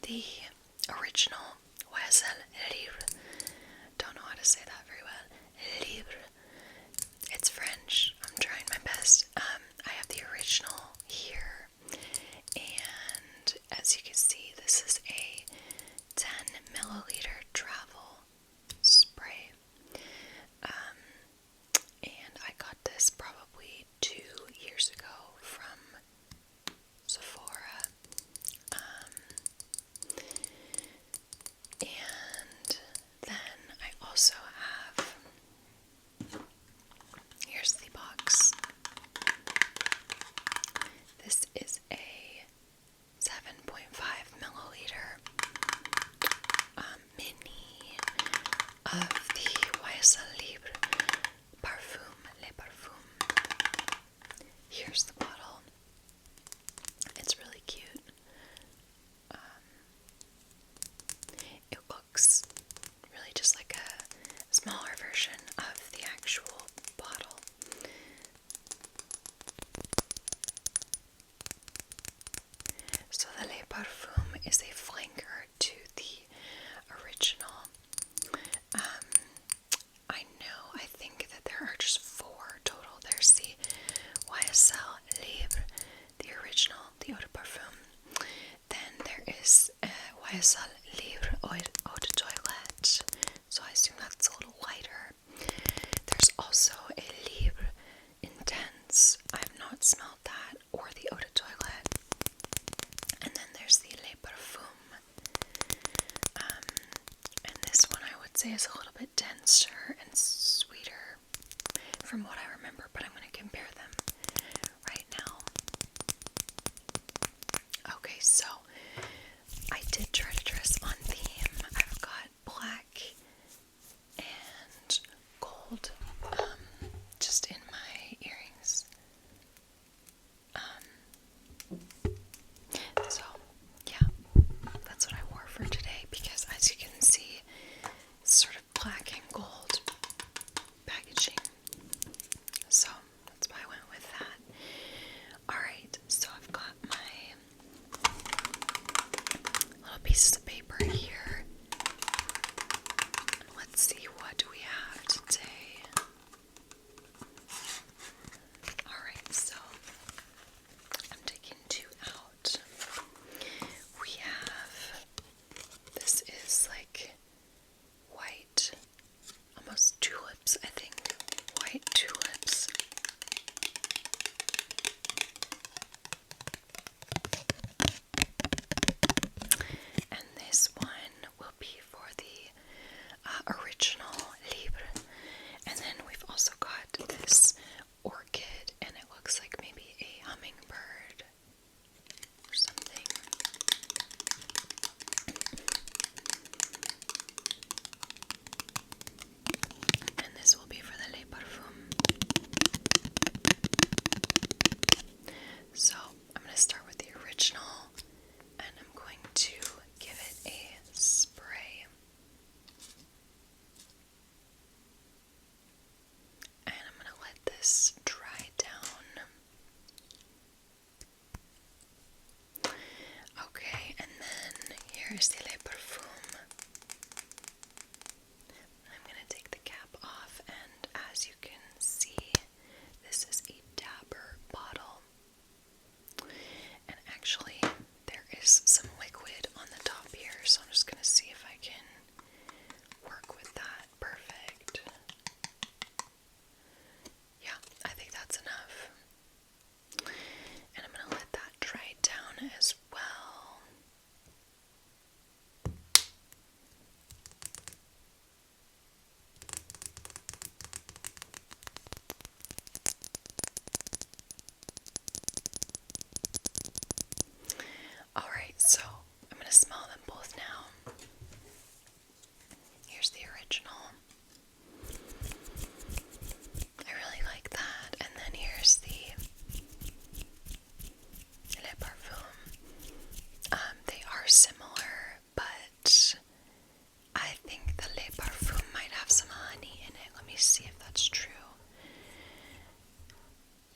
the original YSL Libre. Don't know how to say that very well. Libre. It's French. I'm trying my best. I have the original here, and as you can see, this is a 10 milliliter travel spray. And I got this probably 2 years ago from Sephora. And then I also have, here's the box. This is a 7.5 milliliter mini of the YSL Libre Parfum, Le Parfum. Here's the bottle. It's really cute. It looks really just like a smaller version of the actual bottle. So the Le Parfum is a flanker to the original. I think that there are just 4 total. There's the YSL Libre, the original, the Eau de Parfum. Then there is YSL Libre Eau de Toilette, so I assume that's a little lighter. There's also a Libre Intense. I have not smelled that, or the Eau de Toilette. And then there's the Le Parfum. And this one I would say is a little bit denser and sweeter from what I remember, but I'm going to compare them right now. Okay, so I did try to dress on theme. I've got black and gold just in my earrings. So yeah, that's what I wore for today, because as you can see, it's sort of black and gold packaging. So that's why I went with that. Alright, so I've got my little pieces of paper here. Let's see what we have today. Alright, so I'm taking 2 out. We have, this is like white, almost tulips, I think. White tulips. And this one will be for the original Libre. And then we've also got this orchid, and it looks like maybe a hummingbird or something. And this will be for the Le Parfum. So I'm going to start with the original, and I'm going to give it a spray. And I'm going to let this dry down. Okay, and then here's the Le Parfum. I'm going to take the cap off, and as you can see, this is a dabber bottle. And actually, there is some liquid on the top here, so I'm just going to see if I can work with that. Perfect. Yeah, I think that's enough. And I'm going to let that dry down as well. Alright, so I'm going to smell them both now. Here's the original. I really like that. And then here's the Le Parfum. They are similar, but I think the Le Parfum might have some honey in it. Let me see if that's true.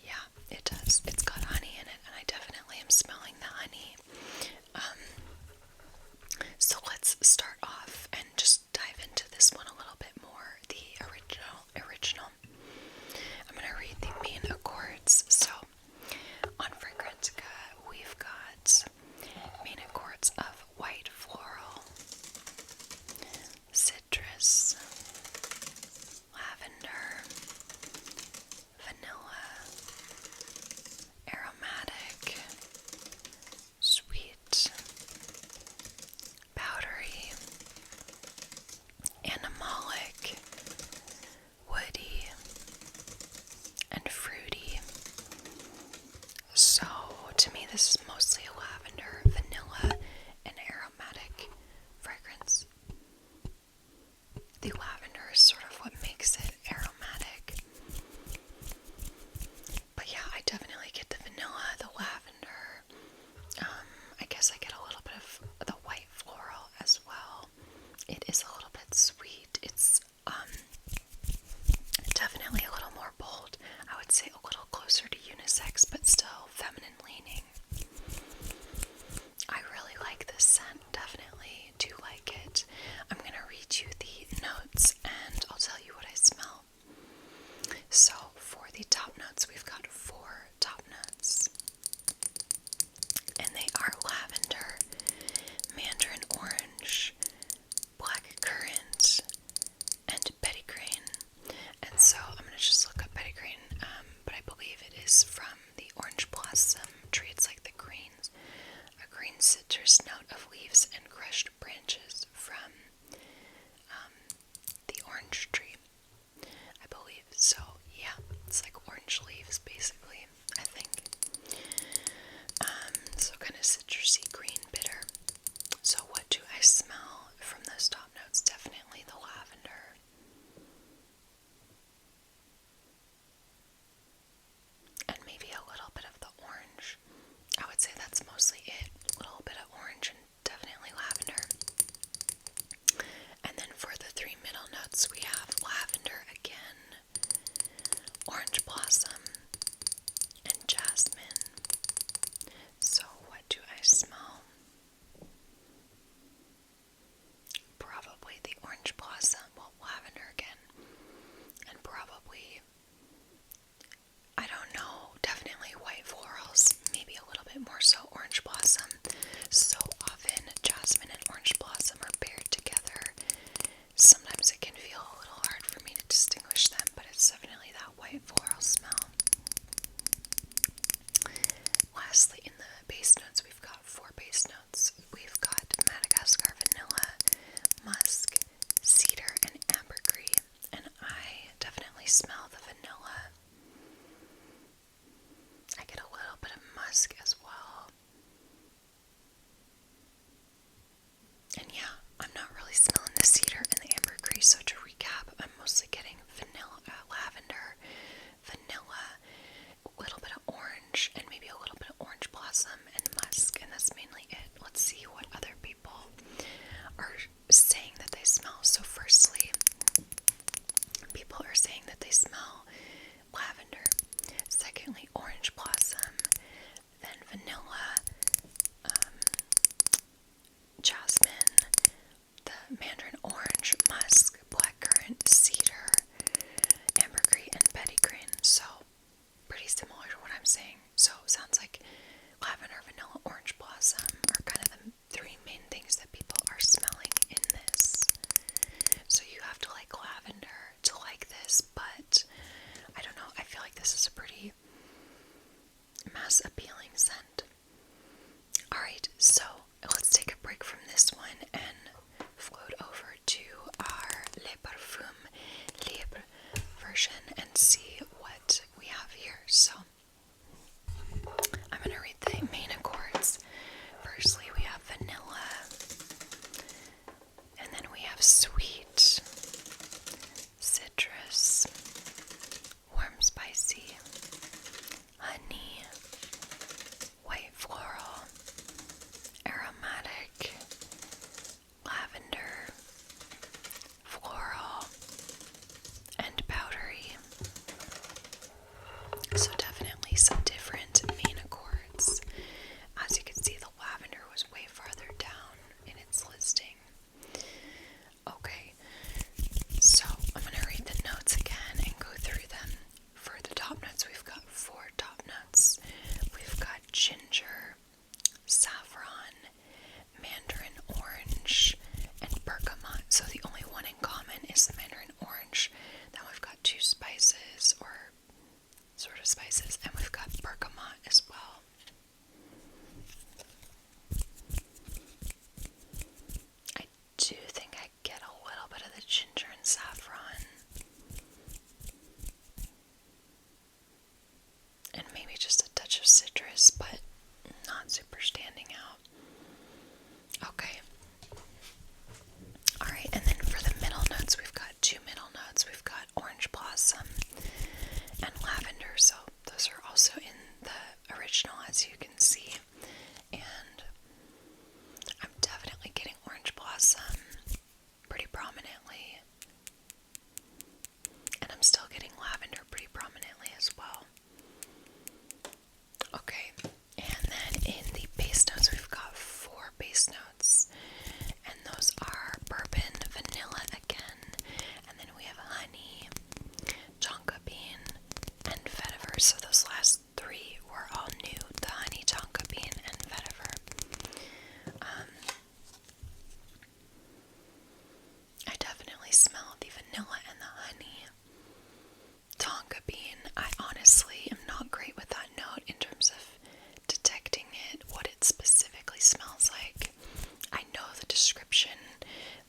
Yeah, it does. It's got honey in it, and I definitely am smelling the honey. So, to me, this is mostly a lavender, vanilla, and aromatic fragrance. The lavender is sort of what makes it aromatic. But yeah, I definitely get the vanilla, the lavender. I guess I get a little bit of the white floral as well. It is a little bit sweet. It's definitely a little more bold. I would say a little closer to unisex, but still feminine leaning. I really like this scent, definitely do like it. I'm going to read you the notes and I'll tell you what I smell. So for the top notes, we've got 4 top notes. And they are lavender, mandarin orange, black currant, and petitgrain. And so I'm going to just look up petitgrain, but I believe it is from the orange blossom tree. It's like the greens, a green citrus note of leaves and crushed branches from the orange tree, I believe. So yeah, it's like orange leaves basically, I think. So kind of citrusy, green, bitter. So what do I smell from those top notes? Definitely the lavender. And maybe a little bit of the orange. I would say that's mostly it. A little bit of orange and definitely lavender. And then for the 3 middle notes, we have lavender again, orange blossom, and jasmine. So what do I smell? Probably the orange blossom, well, lavender again, and probably, I don't know, definitely white florals, maybe a little bit more so orange blossom. So often jasmine and orange blossom are paired together. Sometimes it can feel a little hard for me to distinguish them, but it's definitely that white floral smell. Lastly, in the base notes, we've got 4 base notes. We've got Madagascar vanilla, musk, cedar, and ambergris. And I definitely smell the vanilla. I get a little bit of musk as well. And yeah, I'm not really smelling the cedar and the ambergris. So to recap, I'm mostly getting vanilla, lavender, vanilla, a little bit of orange, and maybe a little bit of orange blossom and musk, and that's mainly it. Let's see what other people are saying that they smell. So firstly, people are saying that they smell lavender. Secondly, orange blossom, then vanilla, jasmine, the mandarin orange, musk, blackcurrant, cedar, ambergris, and petitgrain. So pretty similar to what I'm saying. So it sounds like lavender, vanilla, orange blossom are kind of the 3 main things that people are smelling in this. So you have to like lavender to like this, but I don't know, I feel like this is a pretty mass appealing scent. Alright, so let's take a break from this one and float over to our Le Parfum Libre version and see what we have here. So I'm going to read the main accords. Firstly, we have vanilla, and then we have sweet, citrus, warm spicy, honey, white floral, aromatic, lavender, floral, and powdery. So definitely citrus, but not super standing out. Okay. Alright, and then for the middle notes, we've got two middle notes. We've got orange blossom and lavender, so those are also in the original, as you can see. And I'm definitely getting orange blossom pretty prominently, and I'm still getting lavender pretty prominently as well. Okay, and then in the base notes, we've got four base notes, and those are bourbon, vanilla again, and then we have honey, tonka bean, and vetiver. So those last three were all new, the honey, tonka bean, and vetiver. I definitely smell the vanilla and the honey. Tonka bean, I honestly am not great with that note in terms of detecting it, what it specifically smells like. I know the description,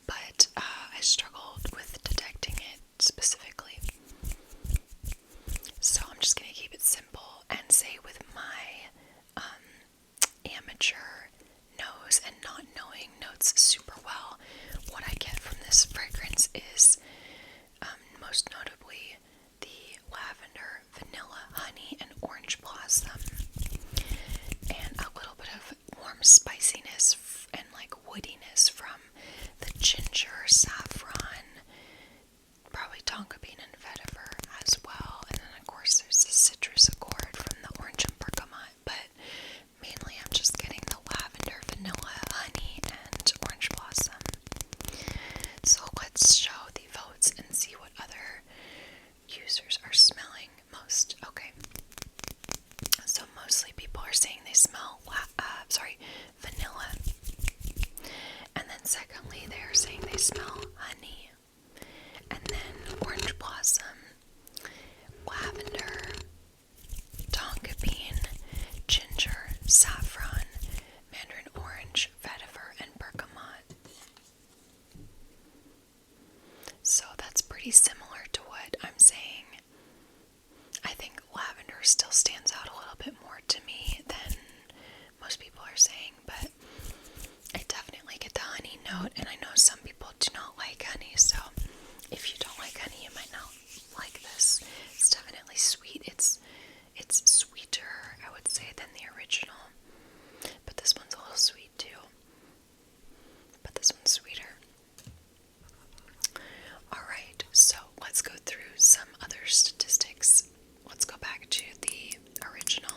but I struggled with detecting it specifically. So I'm just going to keep it simple and say with my amateur nose and not knowing notes super well, what I get from this fragrance is most notably the lavender, vanilla, honey, and orange blossom, and a little bit of warm spiciness and like woodiness from the ginger, saffron, probably tonka bean and vetiver as well. And then of course there's the citrus accord from the orange and bergamot, but mainly I'm just getting the lavender, vanilla, honey, and orange blossom. So let's show the votes and see what other users are smelling most. Okay, so mostly people are saying they smell vanilla, and then secondly they're saying they smell honey, and then orange blossom, lavender, tonka bean, ginger, saffron, mandarin orange, vetiver, and bergamot. So that's pretty similar to what I'm saying. I think lavender still stands out a little bit more to me than most people are saying, but I definitely get the honey note, and I know some people do not like honey, so if you don't like honey, you might not like this. It's definitely sweet. It's sweeter, I would say, than the original, but this one's a little sweet too. But this one's sweeter. Alright, so let's go through some other statistics. Let's go back to the original.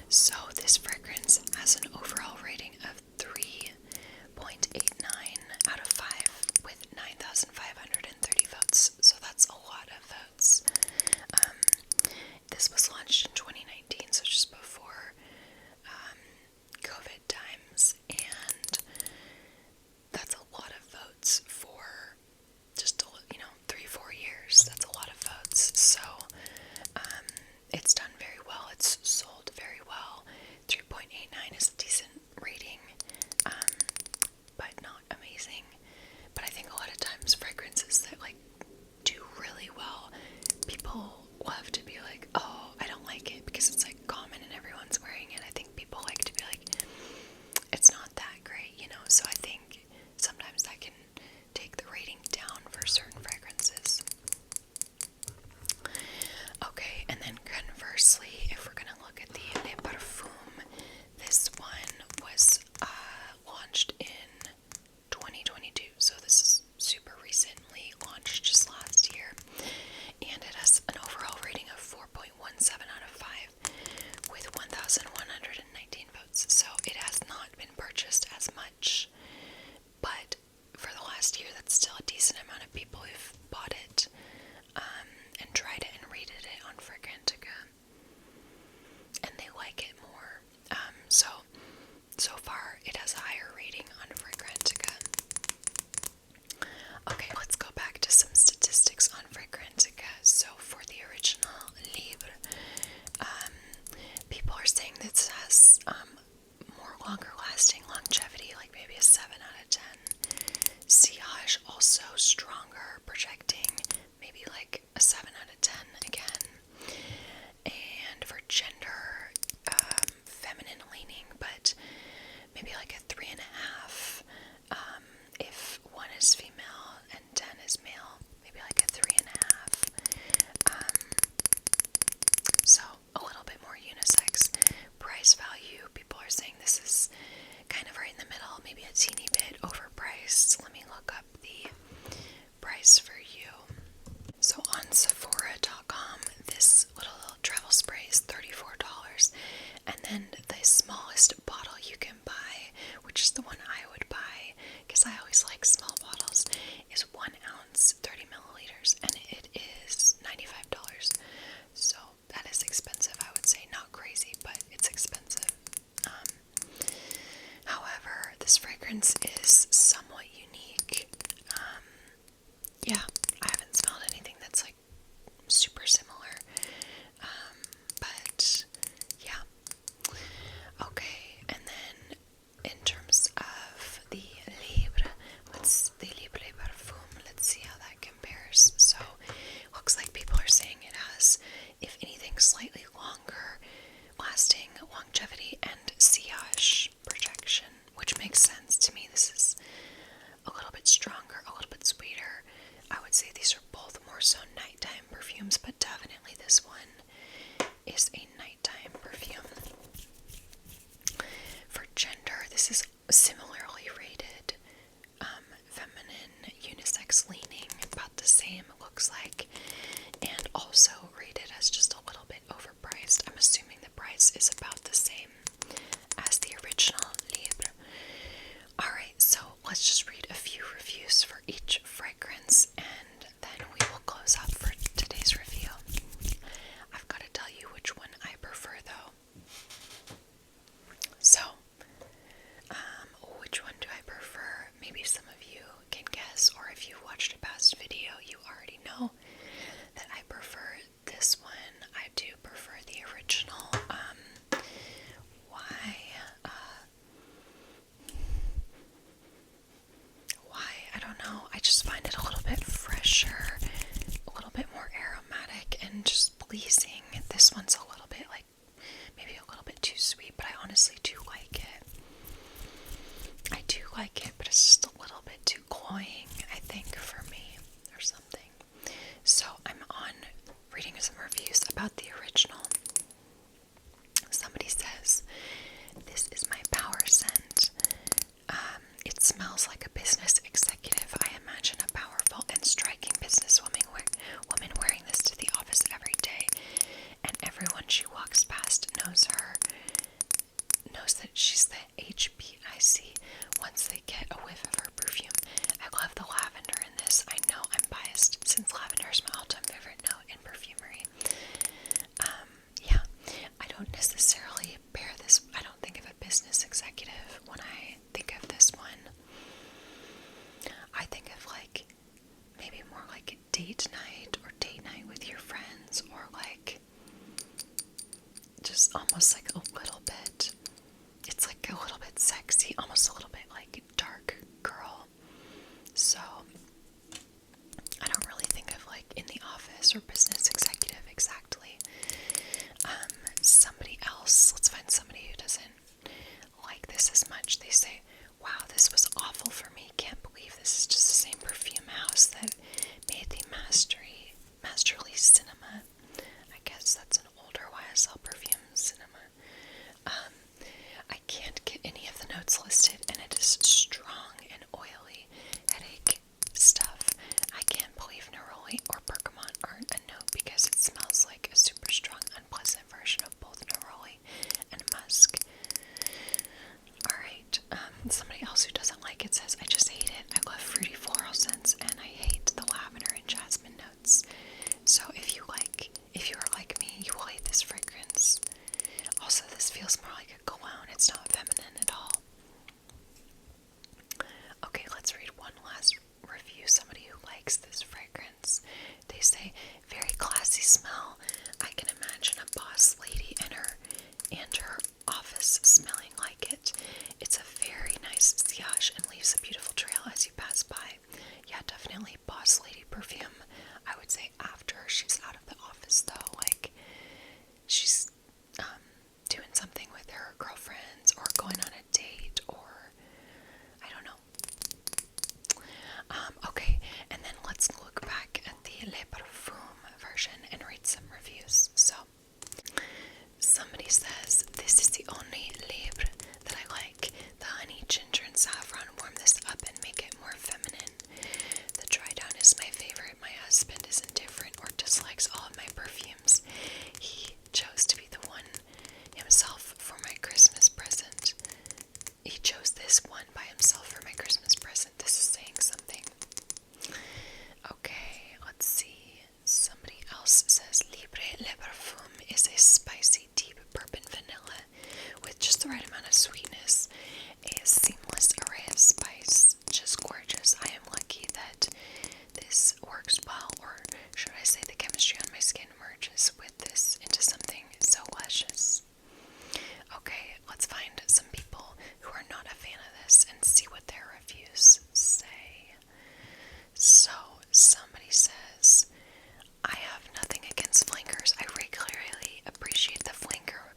So this fragrance has an overall rating of 3.89 out of 5 with 9,530 votes. So that's a lot of votes. This was launched in 2019, so just before COVID times, and that's a lot of votes for just 3-4 years. That's a lot of votes. So it's done very well. It's sold very well. 3.89 is a decent rating, but not amazing. But I think a lot of times fragrances that like do really well, people love to be like, oh, I don't like it because it's like common and everyone's wearing it. I think people like to be like, it's not that great, so I think sometimes that can take the rating down for certain fragrances. Okay, and then conversely, if we're gonna look at the Parfum, this one was launched in 2022, so this is super recently launched, just last year, and it has an overall rating of 4.17 out of 5 with 1,119 votes. So it has not been purchased as much, but for the last year, that's still a decent amount of people who've bought it and tried it and rated it on Fragrantica, and they like it more. So far, it has a higher rating on Fragrantica. Okay, let's go back to some statistics on Fragrantica. So for the original Libre, people are saying this has more longer lasting longevity, like maybe a 7 out of 10. Sillage also stronger, projecting maybe like a 7 out of 10 again. And for gender, teeny bit overpriced. Let me look up the price for you. So on Sephora.com, this little travel spray is $34, and then the smallest bottle you can buy, which is the one I would buy because I always like small bottles, is 1 ounce, 30 milliliters, and it is $95. So that is expensive, I would say. Not crazy, but it's expensive. However, this fragrance is somewhat unique. Yeah, I haven't smelled anything that's like super similar. But yeah. Okay, and then in terms of the Libre, what's the Libre Parfum? Let's see how that compares. So, looks like people are saying it has, if anything, slightly longer lasting longevity and sillage protection, which makes sense to me. This is a little bit stronger, a little bit sweeter. I would say these are both more so nighttime perfumes, but definitely this one is a nighttime perfume. For gender, this is similarly rated, feminine, unisex leaning, about the same, it looks like, and also rated as just a little bit overpriced. I'm assuming the price is about the same as the original Libre. Alright, so let's just read a few reviews for each fragrance, and then we will close up for today's review. I've got to tell you which one I prefer, though. So, which one do I prefer? Maybe some of you can guess, or if you've watched a past video, you already know that I prefer this one. I do prefer the original. Why? I don't know. I just find it a little bit fresher, a little bit more aromatic, and just pleasing. This one's a little bit like, maybe a little bit too sweet, but I honestly do like it. I do like it, but it's just a little bit too cloying, I think, for me, or something. So I'm on reading some reviews about the original. Somebody says, "This is my power scent. It smells like a business executive. I imagine a powerful and striking businesswoman wearing this to the office every day, and everyone she walks past knows that she's the HBIC once they get a whiff of her perfume. I love the lavender in this. I know I'm biased since lavender is my all-time favorite note in perfumery. Yeah, I don't necessarily pair this. I don't think of a business executive when I think of this one. I think of like maybe more like a date night or date night with your friends, or like just almost like a little bit. It's like a little bit sexy, almost a little bit like dark girl. So I don't really think of like in the office or business executive exactly. Somebody else, let's find somebody who doesn't like this as much. They say, "Wow, this was awful for me. Can't believe this is just the same perfume house that made the Masterly Cinema." I guess that's an older YSL perfume, Cinema. I can't get any of the notes listed, and it is strong and oily headache stuff. I can't believe neroli or bergamot aren't a note, because it smells like a super strong, unpleasant version of both neroli and musk. Alright, somebody else who doesn't like it says, "I just hate it. I love fruity floral scents, and I hate the lavender and jasmine notes." So if you're like me, you will hate this fragrance. Also, this feels more like a cologne. It's not feminine at all. Okay, let's read one last review. Somebody who likes this fragrance. They say, "Very classy smell. I can imagine a boss lady and her office smelling like it. It's a very nice sillage and leaves a beautiful trail as you pass by." Yeah, definitely boss lady perfume. I would say after she's out of the office, though, like she's doing something with her girlfriends or going on a date, or I don't know. Okay, and then let's look back at the Le Parfum version and read some reviews. So, somebody says, "This is the only Libre that I like. The sweetness, a seamless array of spice, just gorgeous. I am lucky that this works well, or should I say the chemistry on my skin merges with this into something so luscious. Okay, let's find some people who are not a fan of this and see what their reviews say. So, somebody says, I have nothing against flankers. I regularly appreciate the flanker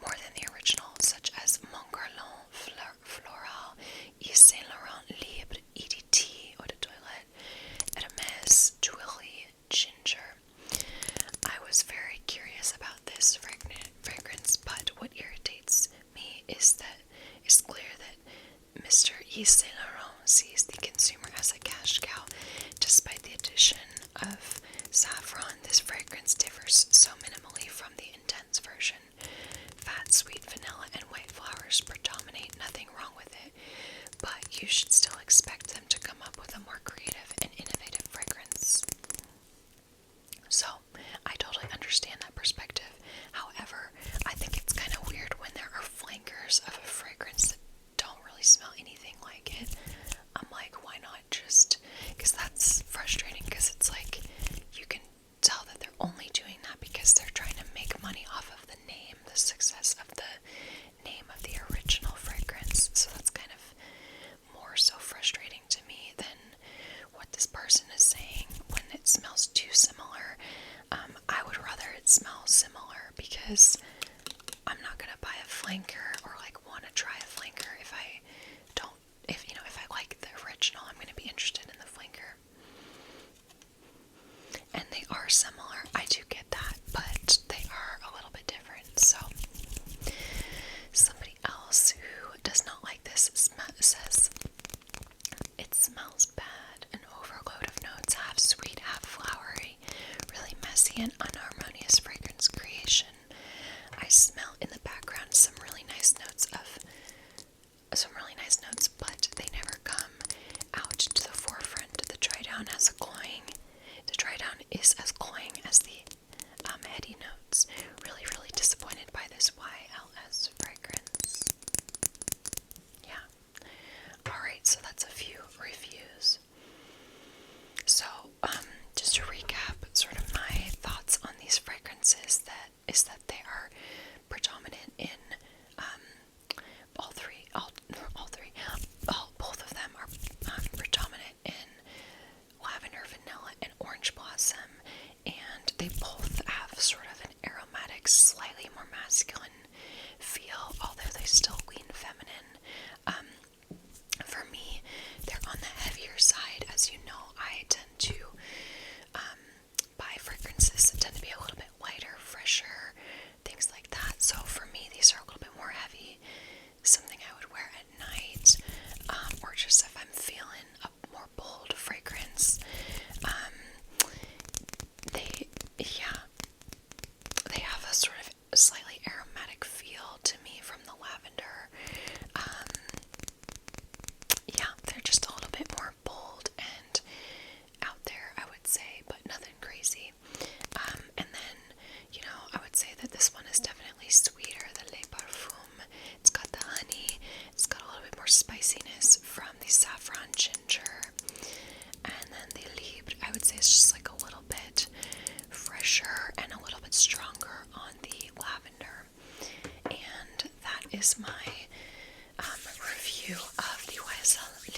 more than the original, such as Montgrelon, Floral, YSL Libre, EDT, Eau de Toilette, Hermes, Twilly, Ginger. I was very curious about this fragrance, but what irritates me is that it's clear that Mr. Yves Saint Laurent sees the consumer as a cash cow. Despite the addition of saffron, this fragrance differs so minimally from the intense version. Fat, sweet vanilla and white flowers predominate, nothing wrong with it, but you should still expect them to come up with a more creative and innovative fragrance. So, I totally understand that perspective. However, I think it's kind of weird when there are flankers of a fragrance that don't really smell anything like it. I'm like, why not just, because that's frustrating, because it's like, you can tell that they're only doing that because they're trying to make money off of the name, the success of the name of the original fragrance. So that's kind of more so frustrating to me than what this person is saying when it smells too similar. I would rather it smell similar, because I'm not gonna buy a flanker or like want to try a flanker if I don't, if I like the original, I'm gonna be interested in the flanker. And they are similar, I do get that, but they are a little bit different. So somebody else who does not like this says, it smells bad, an overload of notes, half sweet, half flowery, really messy and unharmonious fragrance creation. I smell in the background some really nice notes, but they never come out to the forefront. The dry down is as cloying as the heady notes. Really, really disappointed by this YLS fragrance. Yeah. Alright, so that's a few reviews. So, just to recap, sort of my thoughts on these fragrances is that they are predominant in both of them are predominant in lavender, vanilla, and orange blossom, and they both have sort of an aromatic, slightly more masculine feel, although they still lean feminine. For me, they're on the heavier side. As you know, I tend to buy fragrances that tend to be a little bit lighter, fresher, things like that. So for me, these are a little bit more heavy, something I would wear at night, or just if I'm feeling a more bold fragrance. They have a sort of slightly aromatic feel to me from the lavender. They're just a little bit more bold and out there, I would say, but nothing crazy. And then, I would say that this one is definitely sweeter than Le Parfum. It's got the honey, it's got a little bit more spiciness from the saffron ginger. And then the Libre, I would say, it's just like a little bit fresher and a little bit stronger on the lavender. And that is my review of the YSL